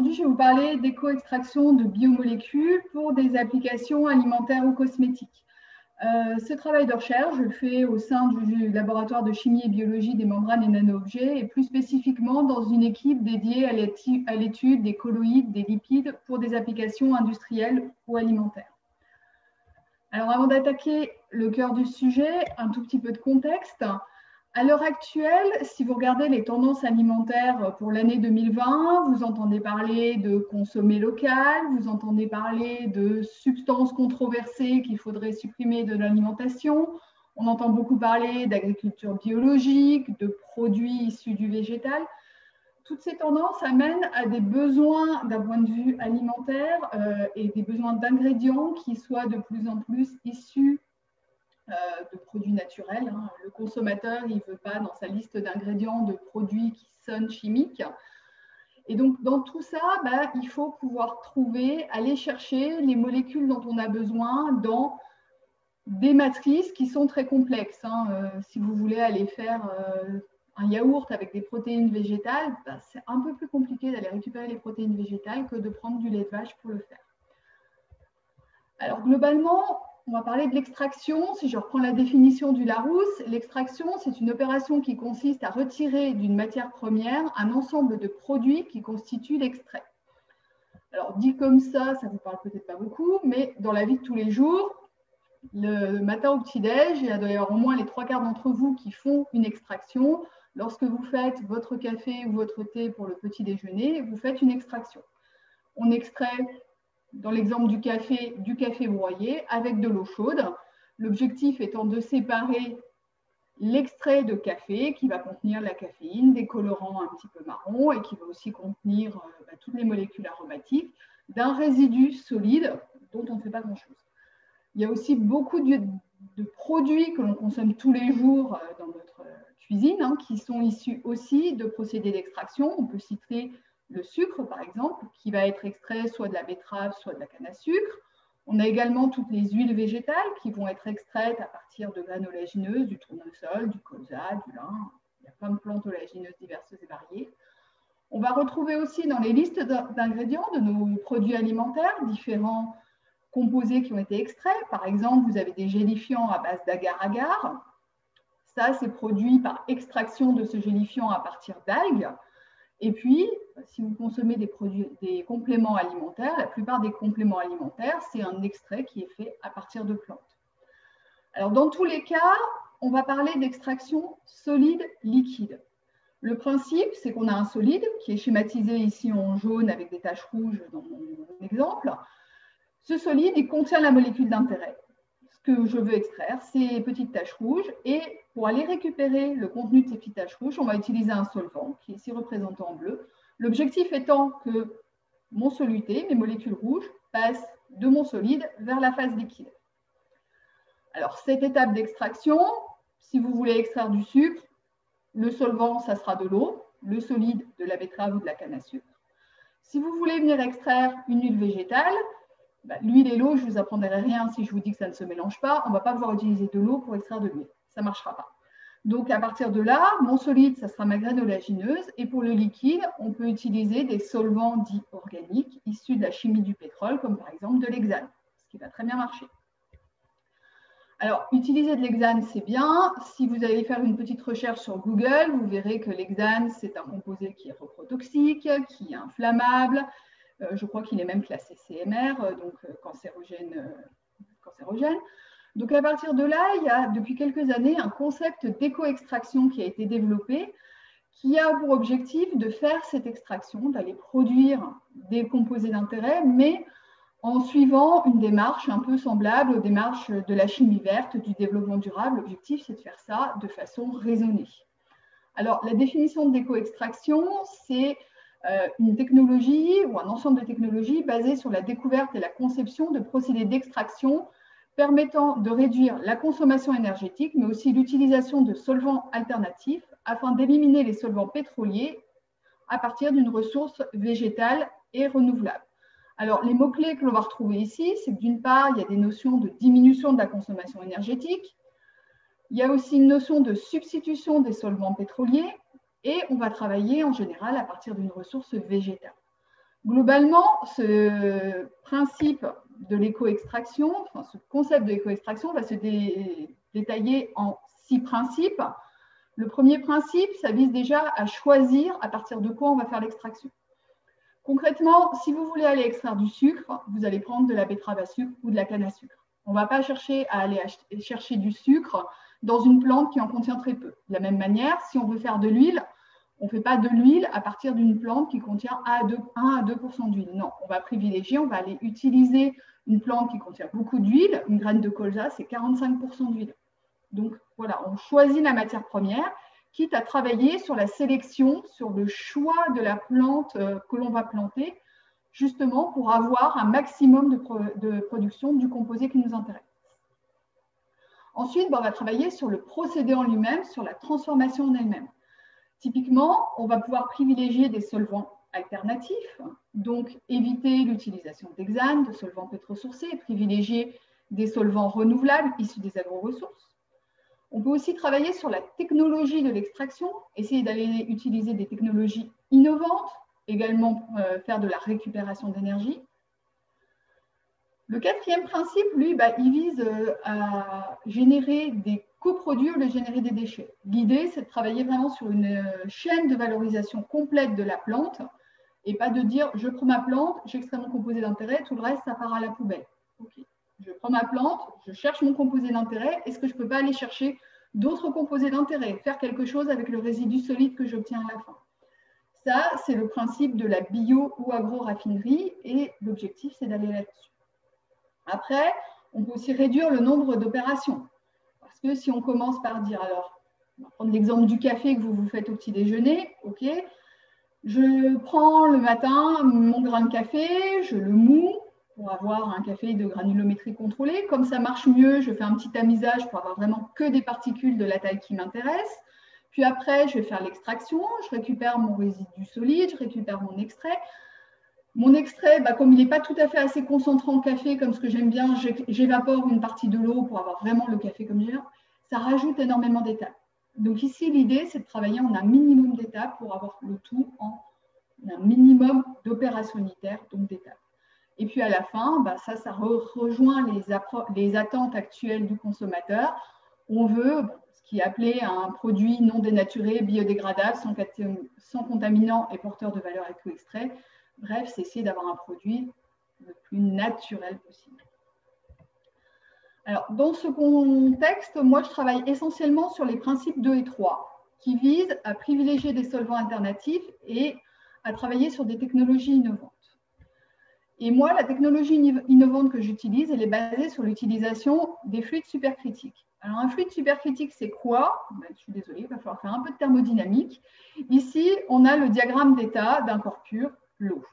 aujourd'hui, je vais vous parler d'éco-extraction de biomolécules pour des applications alimentaires ou cosmétiques. Ce travail de recherche, je le fais au sein du laboratoire de chimie et biologie des membranes et nano-objets, et plus spécifiquement dans une équipe dédiée à l'étude des colloïdes, des lipides pour des applications industrielles ou alimentaires. Alors, avant d'attaquer le cœur du sujet, un tout petit peu de contexte. À l'heure actuelle, si vous regardez les tendances alimentaires pour l'année 2020, vous entendez parler de consommer local, vous entendez parler de substances controversées qu'il faudrait supprimer de l'alimentation. On entend beaucoup parler d'agriculture biologique, de produits issus du végétal. Toutes ces tendances amènent à des besoins d'un point de vue alimentaire et des besoins d'ingrédients qui soient de plus en plus issus de produits naturels. Le consommateur, il ne veut pas dans sa liste d'ingrédients de produits qui sonnent chimiques. Et donc, dans tout ça, il faut pouvoir aller chercher les molécules dont on a besoin dans des matrices qui sont très complexes. Si vous voulez aller faire un yaourt avec des protéines végétales, c'est un peu plus compliqué d'aller récupérer les protéines végétales que de prendre du lait de vache pour le faire. Alors, globalement, on va parler de l'extraction. Si je reprends la définition du Larousse, l'extraction, c'est une opération qui consiste à retirer d'une matière première un ensemble de produits qui constituent l'extrait. Alors, dit comme ça ne vous parle peut-être pas beaucoup, mais dans la vie de tous les jours, le matin au petit-déj, il doit y avoir au moins les 3/4 d'entre vous qui font une extraction. Lorsque vous faites votre café ou votre thé pour le petit déjeuner, vous faites une extraction. On extrait, dans l'exemple du café broyé avec de l'eau chaude. L'objectif étant de séparer l'extrait de café qui va contenir la caféine, des colorants un petit peu marron et qui va aussi contenir toutes les molécules aromatiques d'un résidu solide dont on ne fait pas grand-chose. Il y a aussi beaucoup de produits que l'on consomme tous les jours dans notre cuisine qui sont issus aussi de procédés d'extraction. On peut citer le sucre, par exemple, qui va être extrait soit de la betterave, soit de la canne à sucre. On a également toutes les huiles végétales qui vont être extraites à partir de graines oléagineuses, du tournesol, du colza, du lin. Il y a plein de plantes oléagineuses diverses et variées. On va retrouver aussi dans les listes d'ingrédients de nos produits alimentaires différents composés qui ont été extraits. Par exemple, vous avez des gélifiants à base d'agar-agar. Ça, c'est produit par extraction de ce gélifiant à partir d'algues. Et puis, si vous consommez des compléments alimentaires, la plupart des compléments alimentaires, c'est un extrait qui est fait à partir de plantes. Alors, dans tous les cas, on va parler d'extraction solide-liquide. Le principe, c'est qu'on a un solide qui est schématisé ici en jaune avec des taches rouges dans mon exemple. Ce solide, il contient la molécule d'intérêt. Ce que je veux extraire, ces petites taches rouges. Et pour aller récupérer le contenu de ces petites taches rouges, on va utiliser un solvant qui est ici représenté en bleu. L'objectif étant que mon soluté, mes molécules rouges, passent de mon solide vers la phase liquide. Alors, cette étape d'extraction, si vous voulez extraire du sucre, le solvant, ça sera de l'eau, le solide de la betterave ou de la canne à sucre. Si vous voulez venir extraire une huile végétale, l'huile et l'eau, je ne vous apprendrai rien si je vous dis que ça ne se mélange pas. On ne va pas pouvoir utiliser de l'eau pour extraire de l'huile. Ça ne marchera pas. Donc, à partir de là, mon solide, ça sera ma graine oléagineuse. Et pour le liquide, on peut utiliser des solvants dits organiques issus de la chimie du pétrole, comme par exemple de l'hexane, ce qui va très bien marcher. Alors, utiliser de l'hexane, c'est bien. Si vous allez faire une petite recherche sur Google, vous verrez que l'hexane, c'est un composé qui est reprotoxique, qui est inflammable. Je crois qu'il est même classé CMR, donc cancérogène. Donc à partir de là, il y a depuis quelques années un concept d'éco-extraction qui a été développé, qui a pour objectif de faire cette extraction, d'aller produire des composés d'intérêt, mais en suivant une démarche un peu semblable aux démarches de la chimie verte, du développement durable. L'objectif, c'est de faire ça de façon raisonnée. Alors, la définition d'éco-extraction, c'est une technologie ou un ensemble de technologies basées sur la découverte et la conception de procédés d'extraction permettant de réduire la consommation énergétique, mais aussi l'utilisation de solvants alternatifs afin d'éliminer les solvants pétroliers à partir d'une ressource végétale et renouvelable. Alors, les mots-clés que l'on va retrouver ici, c'est que d'une part, il y a des notions de diminution de la consommation énergétique, il y a aussi une notion de substitution des solvants pétroliers, et on va travailler en général à partir d'une ressource végétale. Globalement, ce principe de l'éco-extraction, enfin, ce concept de l'éco-extraction va se détailler en 6 principes. Le premier principe, ça vise déjà à choisir à partir de quoi on va faire l'extraction. Concrètement, si vous voulez aller extraire du sucre, vous allez prendre de la betterave à sucre ou de la canne à sucre. On ne va pas chercher à aller chercher du sucre dans une plante qui en contient très peu. De la même manière, si on veut faire de l'huile, on ne fait pas de l'huile à partir d'une plante qui contient 1 à 2% d'huile. Non, on va privilégier, on va aller utiliser une plante qui contient beaucoup d'huile. Une graine de colza, c'est 45% d'huile. Donc voilà, on choisit la matière première, quitte à travailler sur la sélection, sur le choix de la plante que l'on va planter, justement pour avoir un maximum de production du composé qui nous intéresse. Ensuite, on va travailler sur le procédé en lui-même, sur la transformation en elle-même. Typiquement, on va pouvoir privilégier des solvants alternatifs, donc éviter l'utilisation d'hexane, de solvants pétrosourcés, et privilégier des solvants renouvelables issus des agro-ressources. On peut aussi travailler sur la technologie de l'extraction, essayer d'aller utiliser des technologies innovantes, également faire de la récupération d'énergie. Le quatrième principe, lui, il vise à générer des coproduits ou de générer des déchets. L'idée, c'est de travailler vraiment sur une chaîne de valorisation complète de la plante et pas de dire je prends ma plante, j'extrais mon composé d'intérêt, tout le reste, ça part à la poubelle. Okay. Je prends ma plante, je cherche mon composé d'intérêt, est-ce que je ne peux pas aller chercher d'autres composés d'intérêt, faire quelque chose avec le résidu solide que j'obtiens à la fin? Ça, c'est le principe de la bio ou agro-raffinerie et l'objectif, c'est d'aller là-dessus. Après, on peut aussi réduire le nombre d'opérations. Parce que si on commence par dire, alors, on va prendre l'exemple du café que vous faites au petit déjeuner, ok, je prends le matin mon grain de café, je le moue pour avoir un café de granulométrie contrôlée. Comme ça marche mieux, je fais un petit tamisage pour avoir vraiment que des particules de la taille qui m'intéresse. Puis après, je vais faire l'extraction, je récupère mon résidu solide, je récupère mon extrait. Mon extrait, comme il n'est pas tout à fait assez concentré en café, comme ce que j'aime bien, j'évapore une partie de l'eau pour avoir vraiment le café comme j'aime. Ça rajoute énormément d'étapes. Donc ici, l'idée, c'est de travailler en un minimum d'étapes pour avoir le tout en un minimum d'opérations unitaires, donc d'étapes. Et puis à la fin, ça rejoint les attentes actuelles du consommateur. On veut ce qui est appelé un produit non dénaturé, biodégradable, sans contaminants et porteur de valeur éco-extrait. Bref, c'est essayer d'avoir un produit le plus naturel possible. Alors, dans ce contexte, moi, je travaille essentiellement sur les principes 2 et 3, qui visent à privilégier des solvants alternatifs et à travailler sur des technologies innovantes. Et moi, la technologie innovante que j'utilise, elle est basée sur l'utilisation des fluides supercritiques. Alors, un fluide supercritique, c'est quoi? Je suis désolée, il va falloir faire un peu de thermodynamique. Ici, on a le diagramme d'état d'un corps pur, l'eau.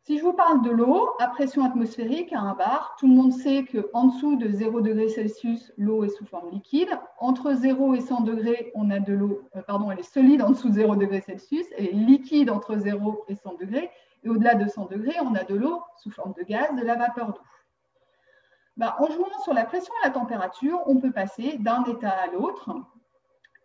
Si je vous parle de l'eau, à pression atmosphérique, à 1 bar, tout le monde sait qu'en dessous de 0 degré Celsius, l'eau est sous forme liquide. Entre 0 et 100 degrés, on a de l'eau, elle est solide en dessous de 0 degré Celsius, elle est liquide entre 0 et 100 degrés. Et au-delà de 100 degrés, on a de l'eau sous forme de gaz, de la vapeur d'eau. En jouant sur la pression et la température, on peut passer d'un état à l'autre.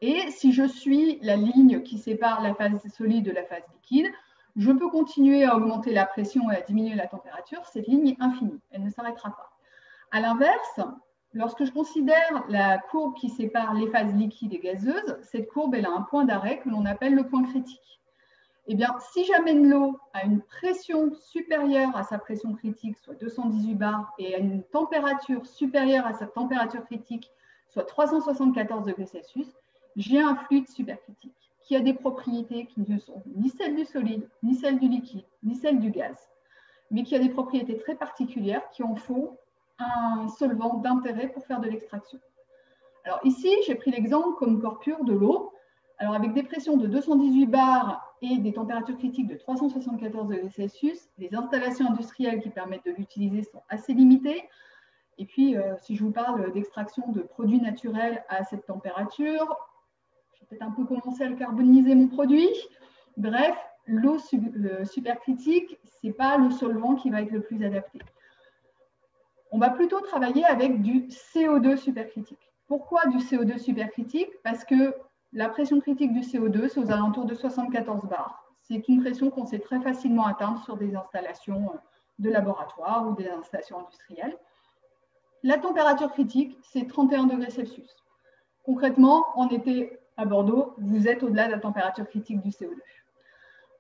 Et si je suis la ligne qui sépare la phase solide de la phase liquide, je peux continuer à augmenter la pression et à diminuer la température. Cette ligne est infinie, elle ne s'arrêtera pas. À l'inverse, lorsque je considère la courbe qui sépare les phases liquides et gazeuses, cette courbe elle a un point d'arrêt que l'on appelle le point critique. Eh bien, si j'amène l'eau à une pression supérieure à sa pression critique, soit 218 bars, et à une température supérieure à sa température critique, soit 374 degrés Celsius, j'ai un fluide supercritique qui a des propriétés qui ne sont ni celles du solide, ni celles du liquide, ni celles du gaz, mais qui a des propriétés très particulières qui en font un solvant d'intérêt pour faire de l'extraction. Alors ici, j'ai pris l'exemple comme corps pur de l'eau. Alors avec des pressions de 218 bars et des températures critiques de 374 degrés Celsius, les installations industrielles qui permettent de l'utiliser sont assez limitées. Et puis, si je vous parle d'extraction de produits naturels à cette température, je vais peut-être un peu commencer à le carboniser mon produit. Bref, l'eau supercritique, ce n'est pas le solvant qui va être le plus adapté. On va plutôt travailler avec du CO2 supercritique. Pourquoi du CO2 supercritique? Parce que la pression critique du CO2, c'est aux alentours de 74 bars. C'est une pression qu'on sait très facilement atteindre sur des installations de laboratoire ou des installations industrielles. La température critique, c'est 31 degrés Celsius. Concrètement, en été à Bordeaux, vous êtes au-delà de la température critique du CO2.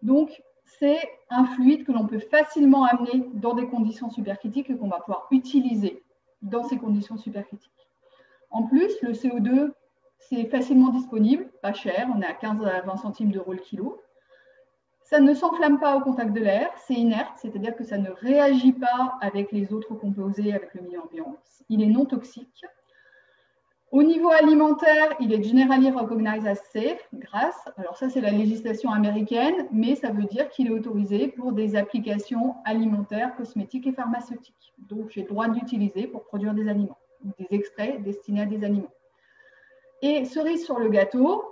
Donc, c'est un fluide que l'on peut facilement amener dans des conditions supercritiques et qu'on va pouvoir utiliser dans ces conditions supercritiques. En plus, le CO2, c'est facilement disponible, pas cher, on est à 15 à 20 centimes d'euros le kilo. Ça ne s'enflamme pas au contact de l'air, c'est inerte, c'est-à-dire que ça ne réagit pas avec les autres composés, avec le milieu ambiant. Il est non toxique. Au niveau alimentaire, il est Generally Recognized as Safe, GRAS. Alors ça, c'est la législation américaine, mais ça veut dire qu'il est autorisé pour des applications alimentaires, cosmétiques et pharmaceutiques. Donc, j'ai le droit de l'utiliser pour produire des aliments, des extraits destinés à des aliments. Et cerise sur le gâteau,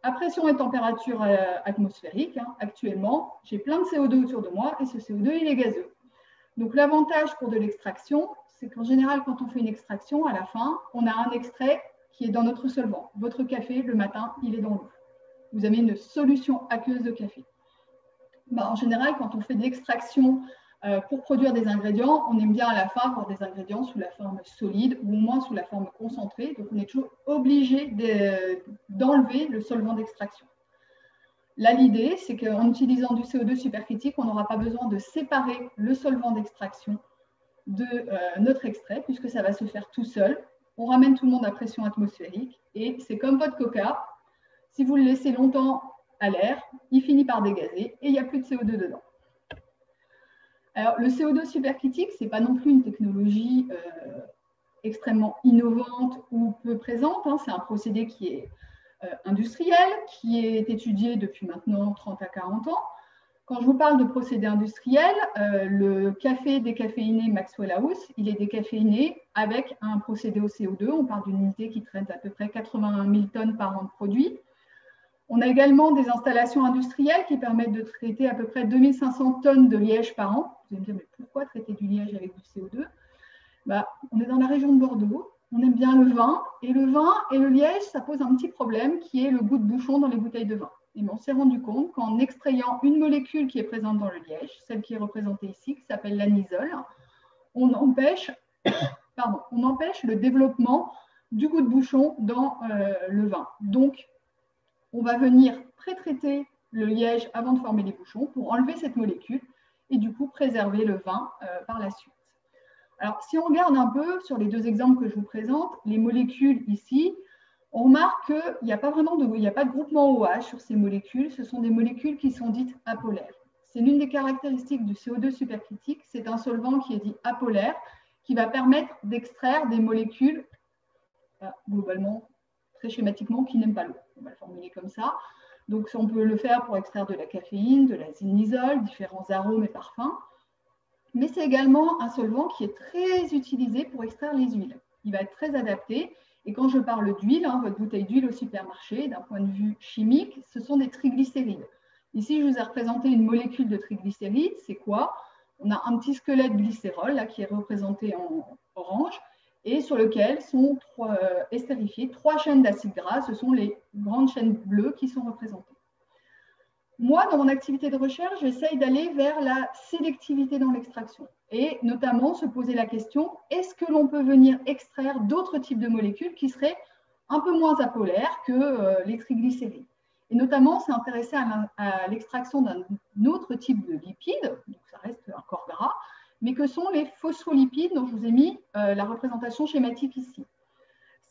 à pression et température atmosphérique, actuellement, j'ai plein de CO2 autour de moi et ce CO2, il est gazeux. Donc, l'avantage pour de l'extraction, c'est qu'en général, quand on fait une extraction, à la fin, on a un extrait qui est dans notre solvant. Votre café, le matin, il est dans l'eau. Vous avez une solution aqueuse de café. En général, quand on fait de l'extraction pour produire des ingrédients, on aime bien à la fin avoir des ingrédients sous la forme solide ou au moins sous la forme concentrée. Donc, on est toujours obligé d'enlever le solvant d'extraction. Là, l'idée, c'est qu'en utilisant du CO2 supercritique, on n'aura pas besoin de séparer le solvant d'extraction de notre extrait, puisque ça va se faire tout seul. On ramène tout le monde à pression atmosphérique et c'est comme votre coca. Si vous le laissez longtemps à l'air, il finit par dégazer et il n'y a plus de CO2 dedans. Alors, le CO2 supercritique, ce n'est pas non plus une technologie extrêmement innovante ou peu présente. C'est un procédé qui est industriel, qui est étudié depuis maintenant 30 à 40 ans. Quand je vous parle de procédé industriel, le café décaféiné Maxwell House, il est décaféiné avec un procédé au CO2. On parle d'une unité qui traite à peu près 81 000 tonnes par an de produits. On a également des installations industrielles qui permettent de traiter à peu près 2500 tonnes de liège par an. Vous allez me dire, mais pourquoi traiter du liège avec du CO2 ? On est dans la région de Bordeaux, on aime bien le vin et le liège, ça pose un petit problème qui est le goût de bouchon dans les bouteilles de vin. Et on s'est rendu compte qu'en extrayant une molécule qui est présente dans le liège, celle qui est représentée ici, qui s'appelle l'anisole, on empêche le développement du goût de bouchon dans le vin. Donc, on va venir pré-traiter le liège avant de former les bouchons pour enlever cette molécule et du coup préserver le vin par la suite. Alors, si on regarde un peu sur les deux exemples que je vous présente, les molécules ici, on remarque qu'il n'y a pas vraiment de groupement OH sur ces molécules. Ce sont des molécules qui sont dites apolaires. C'est l'une des caractéristiques du CO2 supercritique. C'est un solvant qui est dit apolaire, qui va permettre d'extraire des molécules, globalement, très schématiquement, qui n'aiment pas l'eau. On va le formuler comme ça. Donc, on peut le faire pour extraire de la caféine, de l'azinisole, différents arômes et parfums. Mais c'est également un solvant qui est très utilisé pour extraire les huiles. Il va être très adapté. Et quand je parle d'huile, votre bouteille d'huile au supermarché, d'un point de vue chimique, ce sont des triglycérides. Ici, je vous ai représenté une molécule de triglycérides. C'est quoi? On a un petit squelette glycérol là, qui est représenté en orange et sur lequel sont estérifiées 3 chaînes d'acides gras. Ce sont les grandes chaînes bleues qui sont représentées. Moi, dans mon activité de recherche, j'essaye d'aller vers la sélectivité dans l'extraction et notamment se poser la question, est-ce que l'on peut venir extraire d'autres types de molécules qui seraient un peu moins apolaires que les triglycérides? Et notamment, s'intéresser à l'extraction d'un autre type de lipides, donc ça reste un corps gras, mais que sont les phospholipides dont je vous ai mis la représentation schématique ici.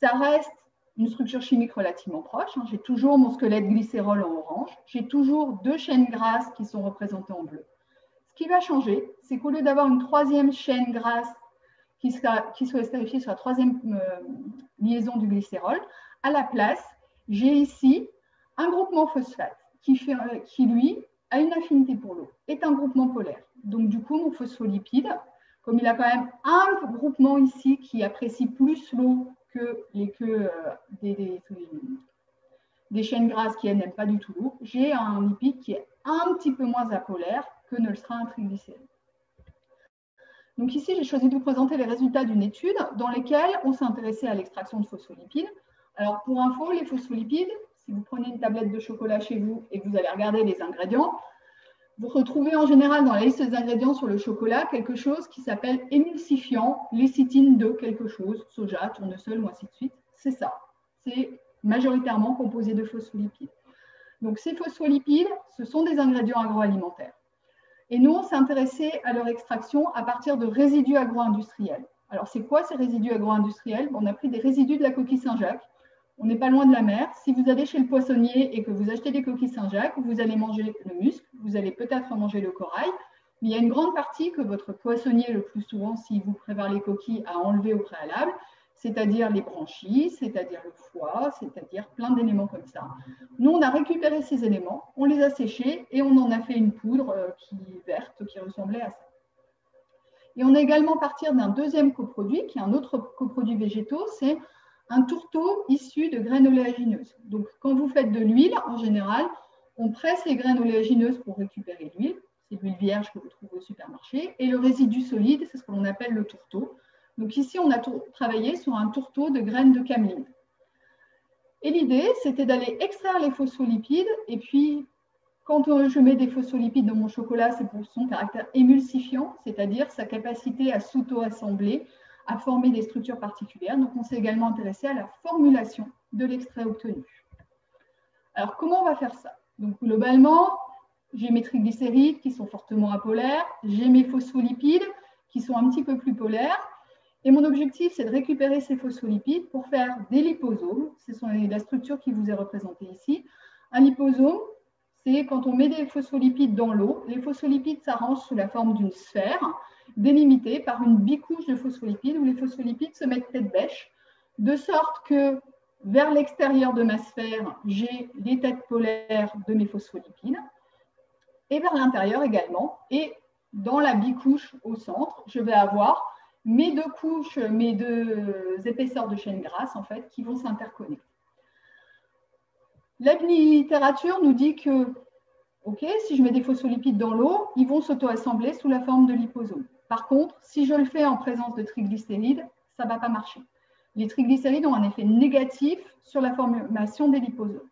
Ça reste une structure chimique relativement proche. J'ai toujours mon squelette glycérol en orange. J'ai toujours 2 chaînes grasses qui sont représentées en bleu. Ce qui va changer, c'est qu'au lieu d'avoir une 3e chaîne grasse qui soit estérifiée sur la 3e liaison du glycérol, à la place, j'ai ici un groupement phosphate qui, lui, a une affinité pour l'eau, est un groupement polaire. Donc, du coup, mon phospholipide, comme il a quand même un groupement ici qui apprécie plus l'eau que des chaînes grasses qui n'aiment pas du tout l'eau, j'ai un lipide qui est un petit peu moins apolaire que ne le sera un triglycéride. Donc ici, j'ai choisi de vous présenter les résultats d'une étude dans laquelle on s'est intéressé à l'extraction de phospholipides. Alors pour info, les phospholipides, si vous prenez une tablette de chocolat chez vous et que vous allez regarder les ingrédients, vous retrouvez en général dans la liste des ingrédients sur le chocolat quelque chose qui s'appelle émulsifiant, lécithine de quelque chose, soja, tournesol ou ainsi de suite. C'est ça. C'est majoritairement composé de phospholipides. Donc ces phospholipides, ce sont des ingrédients agroalimentaires. Et nous, on s'est intéressé à leur extraction à partir de résidus agro-industriels. Alors c'est quoi ces résidus agro-industriels? On a pris des résidus de la coquille Saint-Jacques. On n'est pas loin de la mer. Si vous allez chez le poissonnier et que vous achetez des coquilles Saint-Jacques, vous allez manger le muscle, vous allez peut-être manger le corail, mais il y a une grande partie que votre poissonnier, le plus souvent, s'il vous prépare les coquilles, a enlevé au préalable, c'est-à-dire les branchies, c'est-à-dire le foie, c'est-à-dire plein d'éléments comme ça. Nous, on a récupéré ces éléments, on les a séchés et on en a fait une poudre verte qui ressemblait à ça. Et on a également parti d'un deuxième coproduit, qui est un autre coproduit végétaux, c'est un tourteau issu de graines oléagineuses. Donc, quand vous faites de l'huile, en général, on presse les graines oléagineuses pour récupérer l'huile. C'est l'huile vierge que vous trouvez au supermarché. Et le résidu solide, c'est ce que l'on appelle le tourteau. Donc ici, on a travaillé sur un tourteau de graines de cameline. Et l'idée, c'était d'aller extraire les phospholipides. Et puis, quand je mets des phospholipides dans mon chocolat, c'est pour son caractère émulsifiant, c'est-à-dire sa capacité à s'auto-assembler, à former des structures particulières. Donc, on s'est également intéressé à la formulation de l'extrait obtenu. Alors, comment on va faire ça? Donc, globalement, j'ai mes triglycérides qui sont fortement apolaires, j'ai mes phospholipides qui sont un petit peu plus polaires. Et mon objectif, c'est de récupérer ces phospholipides pour faire des liposomes. Ce sont la structure qui vous est représentée ici. Un liposome, c'est quand on met des phospholipides dans l'eau. Les phospholipides s'arrangent sous la forme d'une sphère délimitée par une bicouche de phospholipides où les phospholipides se mettent tête bêche, de sorte que vers l'extérieur de ma sphère, j'ai les têtes polaires de mes phospholipides et vers l'intérieur également. Et dans la bicouche au centre, je vais avoir mes deux couches, mes deux épaisseurs de chaîne grasse en fait, qui vont s'interconnecter. La littérature nous dit que, ok, si je mets des phospholipides dans l'eau, ils vont s'auto-assembler sous la forme de liposomes. Par contre, si je le fais en présence de triglycérides, ça ne va pas marcher. Les triglycérides ont un effet négatif sur la formation des liposomes.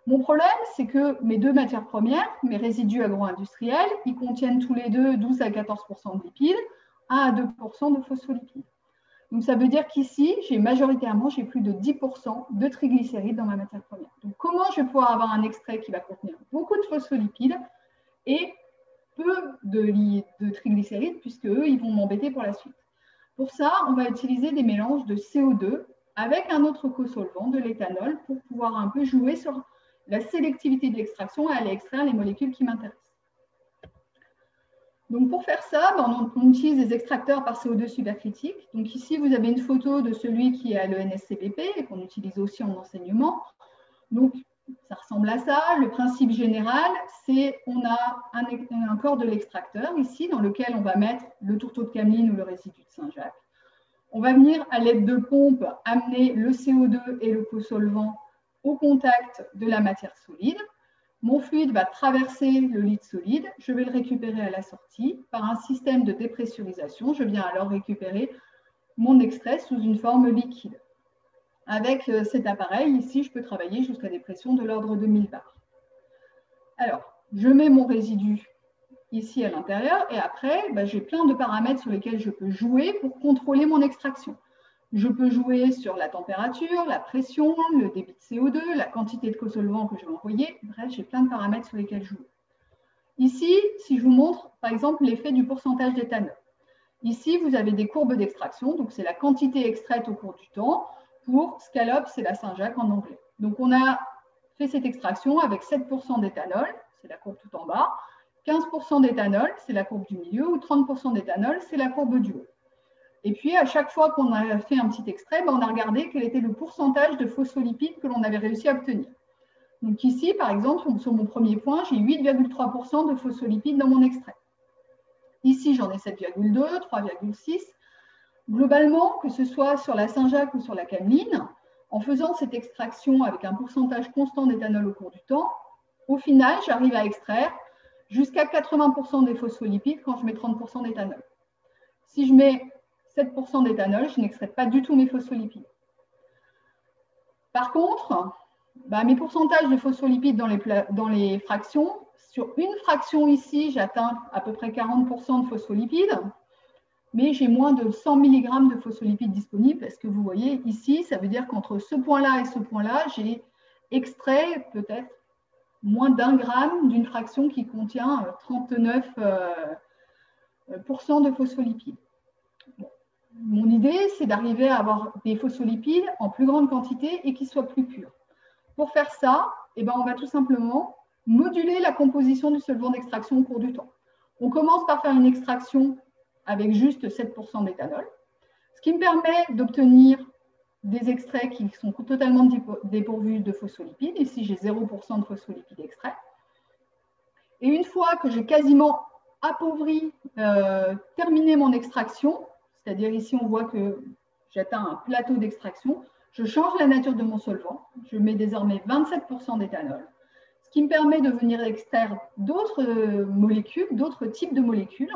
Mon problème, c'est que mes deux matières premières, mes résidus agro-industriels, ils contiennent tous les deux 12 à 14% de lipides, 1 à 2% de phospholipides. Donc, ça veut dire qu'ici, j'ai plus de 10% de triglycérides dans ma matière première. Donc, comment je vais pouvoir avoir un extrait qui va contenir beaucoup de phospholipides et peu de triglycérides, puisque eux, ils vont m'embêter pour la suite. Pour ça, on va utiliser des mélanges de CO2 avec un autre cosolvant, de l'éthanol, pour pouvoir un peu jouer sur la sélectivité de l'extraction et aller extraire les molécules qui m'intéressent. Donc, pour faire ça, on utilise des extracteurs par CO2 supercritique. Donc, ici, vous avez une photo de celui qui est à l'ENSCPP et qu'on utilise aussi en enseignement. Donc, ça ressemble à ça. Le principe général, c'est qu'on a un corps de l'extracteur ici dans lequel on va mettre le tourteau de cameline ou le résidu de Saint-Jacques. On va venir à l'aide de pompes amener le CO2 et le cosolvant au contact de la matière solide. Mon fluide va traverser le litre solide. Je vais le récupérer à la sortie par un système de dépressurisation. Je viens alors récupérer mon extrait sous une forme liquide. Avec cet appareil, ici, je peux travailler jusqu'à des pressions de l'ordre de 1000 bars. Alors, je mets mon résidu ici à l'intérieur et après, j'ai plein de paramètres sur lesquels je peux jouer pour contrôler mon extraction. Je peux jouer sur la température, la pression, le débit de CO2, la quantité de cosolvant que je vais envoyer. Bref, j'ai plein de paramètres sur lesquels jouer. Ici, si je vous montre, par exemple, l'effet du pourcentage d'éthanol. Ici, vous avez des courbes d'extraction, donc c'est la quantité extraite au cours du temps. Pour Scallops, c'est la Saint-Jacques en anglais. Donc, on a fait cette extraction avec 7% d'éthanol, c'est la courbe tout en bas, 15% d'éthanol, c'est la courbe du milieu, ou 30% d'éthanol, c'est la courbe du haut. Et puis, à chaque fois qu'on a fait un petit extrait, on a regardé quel était le pourcentage de phospholipides que l'on avait réussi à obtenir. Donc ici, par exemple, sur mon premier point, j'ai 8,3% de phospholipides dans mon extrait. Ici, j'en ai 7,2, 3,6. Globalement, que ce soit sur la Saint-Jacques ou sur la cameline, en faisant cette extraction avec un pourcentage constant d'éthanol au cours du temps, au final, j'arrive à extraire jusqu'à 80% des phospholipides quand je mets 30% d'éthanol. Si je mets 7% d'éthanol, je n'extrais pas du tout mes phospholipides. Par contre, Mes pourcentages de phospholipides dans les fractions, sur une fraction ici, j'atteins à peu près 40% de phospholipides, mais j'ai moins de 100 mg de phospholipides disponibles. Est-ce que vous voyez ici, ça veut dire qu'entre ce point-là et ce point-là, j'ai extrait peut-être moins d'1 gramme d'une fraction qui contient 39% de phospholipides. Bon. Mon idée, c'est d'arriver à avoir des phospholipides en plus grande quantité et qui soient plus purs. Pour faire ça, on va tout simplement moduler la composition du solvant d'extraction au cours du temps. On commence par faire une extraction avec juste 7% d'éthanol, ce qui me permet d'obtenir des extraits qui sont totalement dépourvus de phospholipides. Ici, j'ai 0% de phospholipides extraits. Et une fois que j'ai quasiment appauvri, terminé mon extraction, c'est-à-dire ici, on voit que j'atteins un plateau d'extraction, je change la nature de mon solvant. Je mets désormais 27% d'éthanol, ce qui me permet de venir extraire d'autres molécules, d'autres types de molécules.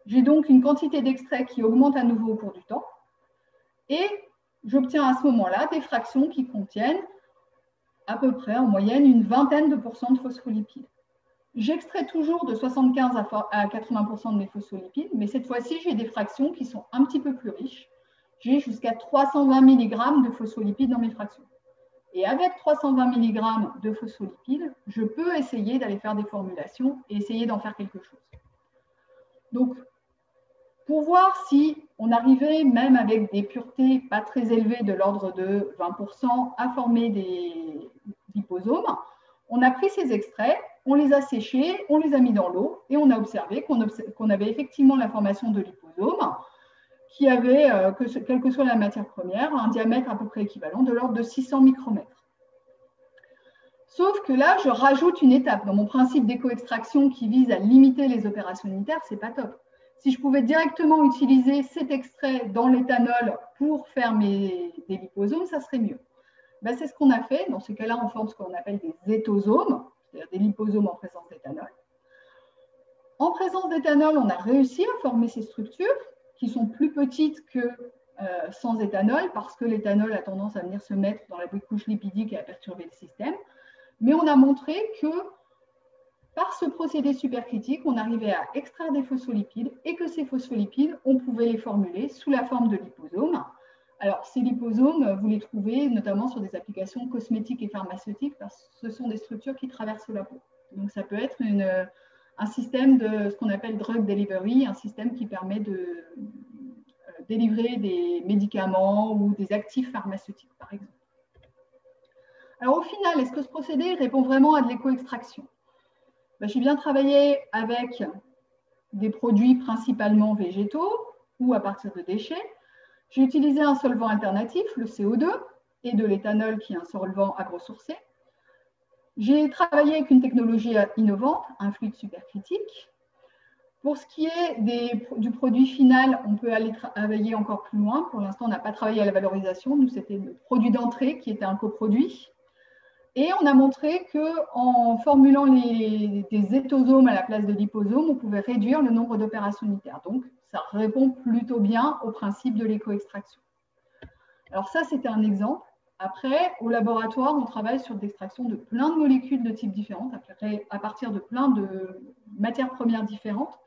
J'ai donc une quantité d'extrait qui augmente à nouveau au cours du temps. Et j'obtiens à ce moment-là des fractions qui contiennent à peu près en moyenne une vingtaine de pourcents de phospholipides. J'extrais toujours de 75 à 80% de mes phospholipides, mais cette fois-ci, j'ai des fractions qui sont un petit peu plus riches. J'ai jusqu'à 320 mg de phospholipides dans mes fractions. Et avec 320 mg de phospholipides, je peux essayer d'aller faire des formulations et essayer d'en faire quelque chose. Donc, pour voir si on arrivait, même avec des puretés pas très élevées de l'ordre de 20%, à former des liposomes, on a pris ces extraits, on les a séchés, on les a mis dans l'eau et on a observé qu'on avait effectivement la formation de liposomes qui avait, quelle que soit la matière première, un diamètre à peu près équivalent de l'ordre de 600 micromètres. Sauf que là, je rajoute une étape. Dans mon principe d'éco-extraction qui vise à limiter les opérations unitaires, ce n'est pas top. Si je pouvais directement utiliser cet extrait dans l'éthanol pour faire des liposomes, ça serait mieux. C'est ce qu'on a fait. Dans ce cas-là, on forme ce qu'on appelle des étosomes, c'est-à-dire des liposomes en présence d'éthanol. En présence d'éthanol, on a réussi à former ces structures qui sont plus petites que sans éthanol, parce que l'éthanol a tendance à venir se mettre dans la couche lipidique et à perturber le système. Mais on a montré que par ce procédé supercritique, on arrivait à extraire des phospholipides et que ces phospholipides, on pouvait les formuler sous la forme de liposomes. Alors, ces liposomes, vous les trouvez notamment sur des applications cosmétiques et pharmaceutiques parce que ce sont des structures qui traversent la peau. Donc, ça peut être un système de ce qu'on appelle drug delivery, un système qui permet de délivrer des médicaments ou des actifs pharmaceutiques, par exemple. Alors, au final, est-ce que ce procédé répond vraiment à de l'éco-extraction? J'ai bien travaillé avec des produits principalement végétaux ou à partir de déchets. J'ai utilisé un solvant alternatif, le CO2, et de l'éthanol qui est un solvant agrosourcé. J'ai travaillé avec une technologie innovante, un fluide supercritique. Pour ce qui est du produit final, on peut aller travailler encore plus loin. Pour l'instant, on n'a pas travaillé à la valorisation. Nous, c'était le produit d'entrée qui était un coproduit. Et on a montré qu'en formulant des étosomes à la place de liposomes, on pouvait réduire le nombre d'opérations unitaires. Donc, ça répond plutôt bien au principe de l'éco-extraction. Alors ça, c'était un exemple. Après, au laboratoire, on travaille sur l'extraction de plein de molécules de types différents, à partir de plein de matières premières différentes.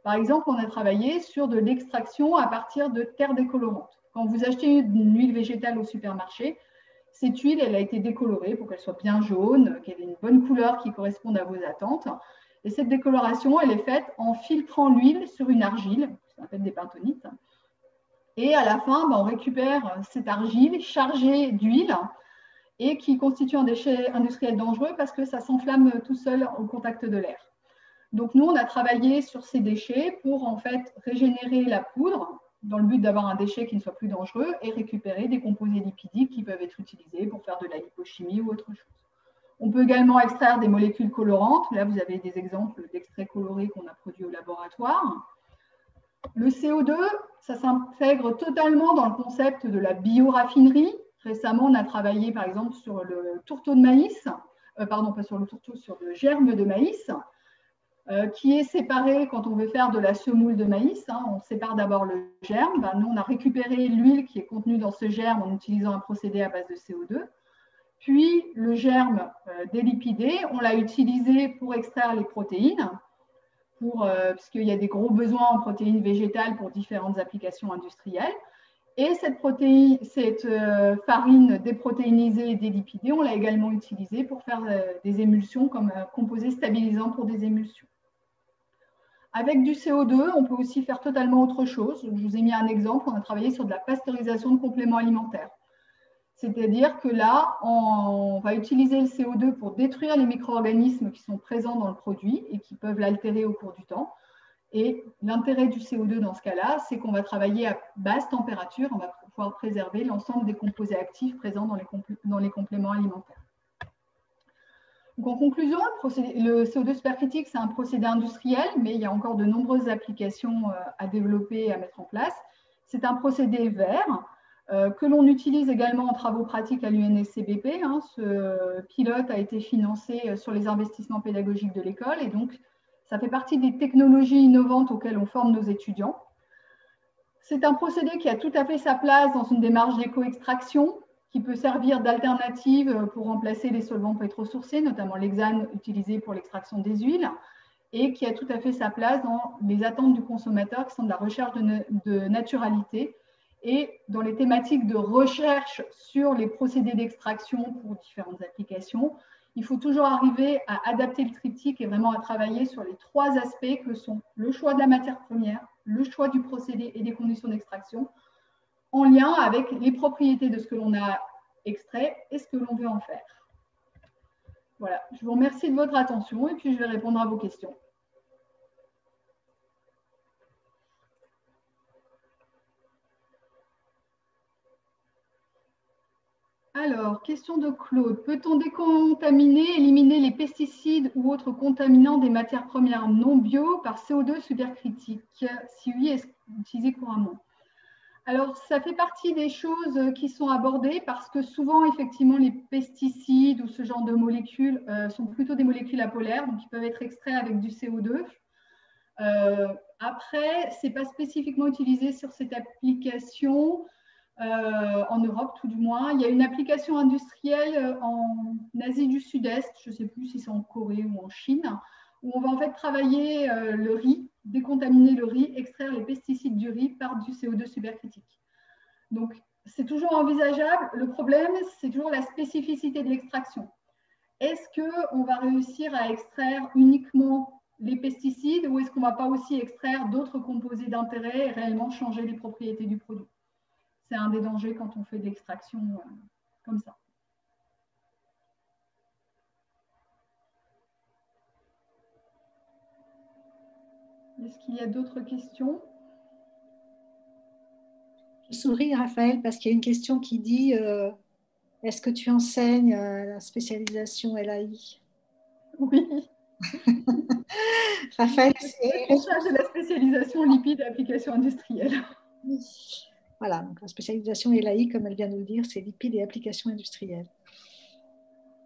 Par exemple, on a travaillé sur de l'extraction à partir de terres décolorantes. Quand vous achetez une huile végétale au supermarché, cette huile, elle a été décolorée pour qu'elle soit bien jaune, qu'elle ait une bonne couleur qui corresponde à vos attentes. Et cette décoloration, elle est faite en filtrant l'huile sur une argile, ça s'appelle des bentonites. Et à la fin, on récupère cette argile chargée d'huile et qui constitue un déchet industriel dangereux parce que ça s'enflamme tout seul au contact de l'air. Donc nous, on a travaillé sur ces déchets pour en fait régénérer la poudre dans le but d'avoir un déchet qui ne soit plus dangereux et récupérer des composés lipidiques qui peuvent être utilisés pour faire de la lipochimie ou autre chose. On peut également extraire des molécules colorantes. Là, vous avez des exemples d'extraits colorés qu'on a produits au laboratoire. Le CO2, ça s'intègre totalement dans le concept de la bioraffinerie. Récemment, on a travaillé par exemple sur le tourteau de maïs, pardon, pas sur le tourteau, sur le germe de maïs, qui est séparé quand on veut faire de la semoule de maïs. On sépare d'abord le germe. Nous, on a récupéré l'huile qui est contenue dans ce germe en utilisant un procédé à base de CO2. Puis le germe des lipidés, on l'a utilisé pour extraire les protéines, puisqu'il y a des gros besoins en protéines végétales pour différentes applications industrielles. Et cette farine déprotéinisée et délipidée, on l'a également utilisée pour faire des émulsions comme composés stabilisants pour des émulsions. Avec du CO2, on peut aussi faire totalement autre chose. Je vous ai mis un exemple, on a travaillé sur de la pasteurisation de compléments alimentaires. C'est-à-dire que là, on va utiliser le CO2 pour détruire les micro-organismes qui sont présents dans le produit et qui peuvent l'altérer au cours du temps. Et l'intérêt du CO2 dans ce cas-là, c'est qu'on va travailler à basse température, on va pouvoir préserver l'ensemble des composés actifs présents dans les compléments alimentaires. Donc en conclusion, le CO2 supercritique, c'est un procédé industriel, mais il y a encore de nombreuses applications à développer et à mettre en place. C'est un procédé vert que l'on utilise également en travaux pratiques à l'UNSCBP. Ce pilote a été financé sur les investissements pédagogiques de l'école et donc ça fait partie des technologies innovantes auxquelles on forme nos étudiants. C'est un procédé qui a tout à fait sa place dans une démarche d'éco-extraction qui peut servir d'alternative pour remplacer les solvants pétrosourcés, notamment l'hexane utilisé pour l'extraction des huiles, et qui a tout à fait sa place dans les attentes du consommateur qui sont de la recherche de naturalité et dans les thématiques de recherche sur les procédés d'extraction pour différentes applications. Il faut toujours arriver à adapter le triptyque et vraiment à travailler sur les trois aspects que sont le choix de la matière première, le choix du procédé et des conditions d'extraction, en lien avec les propriétés de ce que l'on a extrait et ce que l'on veut en faire. Voilà, je vous remercie de votre attention et puis je vais répondre à vos questions. Alors, question de Claude. Peut-on décontaminer, éliminer les pesticides ou autres contaminants des matières premières non bio par CO2 supercritique? Si oui, est-ce utilisé couramment? Alors, ça fait partie des choses qui sont abordées parce que souvent, effectivement, les pesticides ou ce genre de molécules sont plutôt des molécules apolaires, donc ils peuvent être extraits avec du CO2. Après, ce n'est pas spécifiquement utilisé sur cette application. En Europe tout du moins. Il y a une application industrielle en Asie du Sud-Est, je ne sais plus si c'est en Corée ou en Chine, où on va en fait travailler le riz, décontaminer le riz, extraire les pesticides du riz par du CO2 supercritique. Donc, c'est toujours envisageable. Le problème, c'est toujours la spécificité de l'extraction. Est-ce qu'on va réussir à extraire uniquement les pesticides ou est-ce qu'on ne va pas aussi extraire d'autres composés d'intérêt et réellement changer les propriétés du produit? C'est un des dangers quand on fait de l'extraction comme ça. Est-ce qu'il y a d'autres questions? Je souris, Raphaël, parce qu'il y a une question qui dit est-ce que tu enseignes la spécialisation LAI? Oui. Raphaël, c'est responsable de la spécialisation lipides et applications industrielles. Voilà, donc la spécialisation LAI, comme elle vient de le dire, c'est lipides et applications industrielles.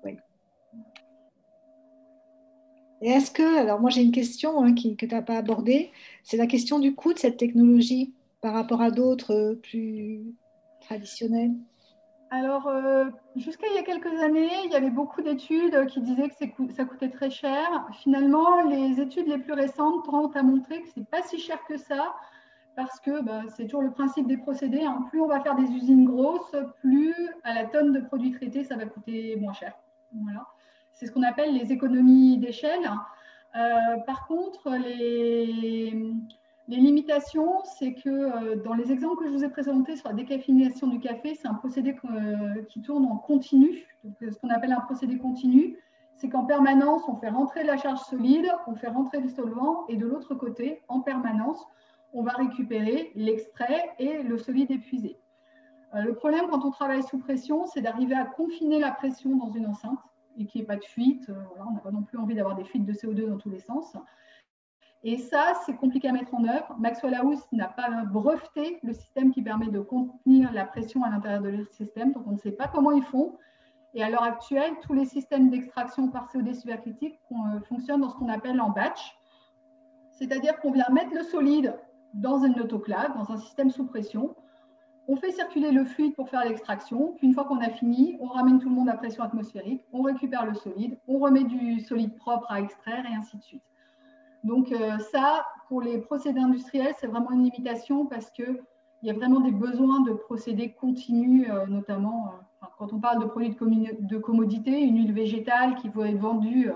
Oui. Et est-ce que, alors moi j'ai une question que tu n'as pas abordée, c'est la question du coût de cette technologie par rapport à d'autres plus traditionnelles. Alors, jusqu'à il y a quelques années, il y avait beaucoup d'études qui disaient que ça coûtait très cher. Finalement, les études les plus récentes tendent à montrer que ce n'est pas si cher que ça, parce que c'est toujours le principe des procédés. Plus on va faire des usines grosses, plus à la tonne de produits traités, ça va coûter moins cher. Voilà. C'est ce qu'on appelle les économies d'échelle. Par contre, les limitations, c'est que dans les exemples que je vous ai présentés sur la décaféination du café, c'est un procédé qui tourne en continu. Donc, ce qu'on appelle un procédé continu, c'est qu'en permanence, on fait rentrer la charge solide, on fait rentrer le solvant, et de l'autre côté, en permanence, on va récupérer l'extrait et le solide épuisé. Le problème quand on travaille sous pression, c'est d'arriver à confiner la pression dans une enceinte et qu'il n'y ait pas de fuite. Voilà, on n'a pas non plus envie d'avoir des fuites de CO2 dans tous les sens. Et ça, c'est compliqué à mettre en œuvre. Maxwell House n'a pas breveté le système qui permet de contenir la pression à l'intérieur de leur système, donc on ne sait pas comment ils font. Et à l'heure actuelle, tous les systèmes d'extraction par CO2 supercritique fonctionnent dans ce qu'on appelle en batch, c'est-à-dire qu'on vient mettre le solide dans une autoclave, dans un système sous pression. On fait circuler le fluide pour faire l'extraction. Puis une fois qu'on a fini, on ramène tout le monde à pression atmosphérique, on récupère le solide, on remet du solide propre à extraire et ainsi de suite. Donc ça, pour les procédés industriels, c'est vraiment une limitation parce qu'il y a vraiment des besoins de procédés continus, notamment quand on parle de produits de commodité, une huile végétale qui va être vendue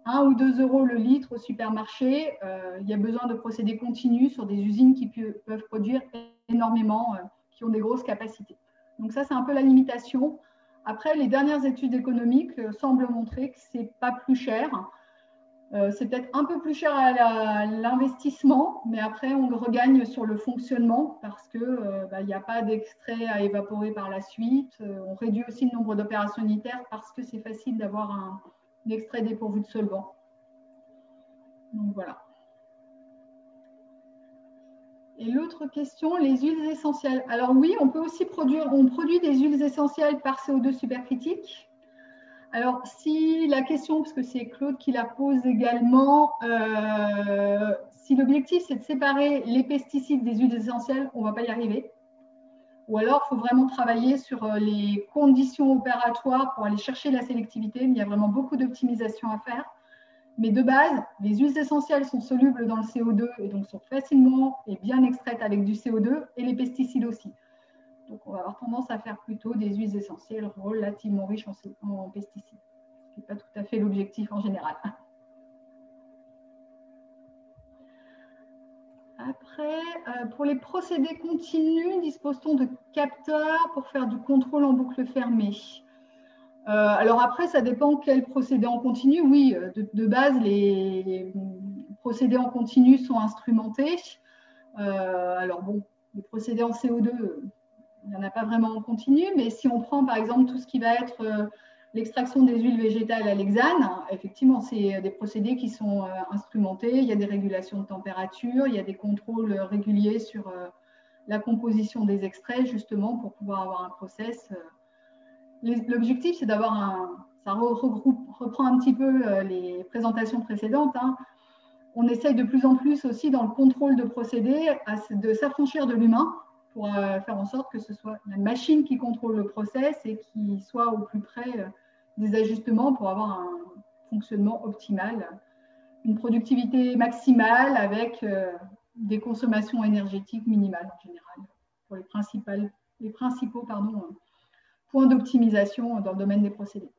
1 ou 2 euros le litre au supermarché, il y a besoin de procédés continus sur des usines qui peuvent produire énormément, qui ont des grosses capacités. Donc ça, c'est un peu la limitation. Après, les dernières études économiques semblent montrer que ce n'est pas plus cher. C'est peut-être un peu plus cher à l'investissement, mais après, on regagne sur le fonctionnement parce qu'il n'y a pas d'extrait à évaporer par la suite. On réduit aussi le nombre d'opérations unitaires parce que c'est facile d'avoir un extrait dépourvu de solvant. Donc voilà. Et l'autre question, les huiles essentielles. Alors oui, on produit des huiles essentielles par CO2 supercritique. Alors si la question, parce que c'est Claude qui la pose également, si l'objectif c'est de séparer les pesticides des huiles essentielles, on ne va pas y arriver. Ou alors, il faut vraiment travailler sur les conditions opératoires pour aller chercher la sélectivité. Il y a vraiment beaucoup d'optimisation à faire. Mais de base, les huiles essentielles sont solubles dans le CO2 et donc sont facilement et bien extraites avec du CO2 et les pesticides aussi. Donc, on va avoir tendance à faire plutôt des huiles essentielles relativement riches en pesticides, ce qui n'est pas tout à fait l'objectif en général. Après, pour les procédés continus, dispose-t-on de capteurs pour faire du contrôle en boucle fermée? Alors après, ça dépend quel procédé en continu. Oui, de base, les procédés en continu sont instrumentés. Alors bon, les procédés en CO2, il n'y en a pas vraiment en continu, mais si on prend par exemple tout ce qui va être l'extraction des huiles végétales à l'hexane, effectivement, c'est des procédés qui sont instrumentés. Il y a des régulations de température, il y a des contrôles réguliers sur la composition des extraits, justement, pour pouvoir avoir un process. L'objectif, c'est d'avoir ça reprend un petit peu les présentations précédentes. Hein. On essaye de plus en plus aussi dans le contrôle de procédés de s'affranchir de l'humain pour faire en sorte que ce soit la machine qui contrôle le process et qui soit au plus près des ajustements pour avoir un fonctionnement optimal, une productivité maximale avec des consommations énergétiques minimales en général pour les principaux points d'optimisation dans le domaine des procédés.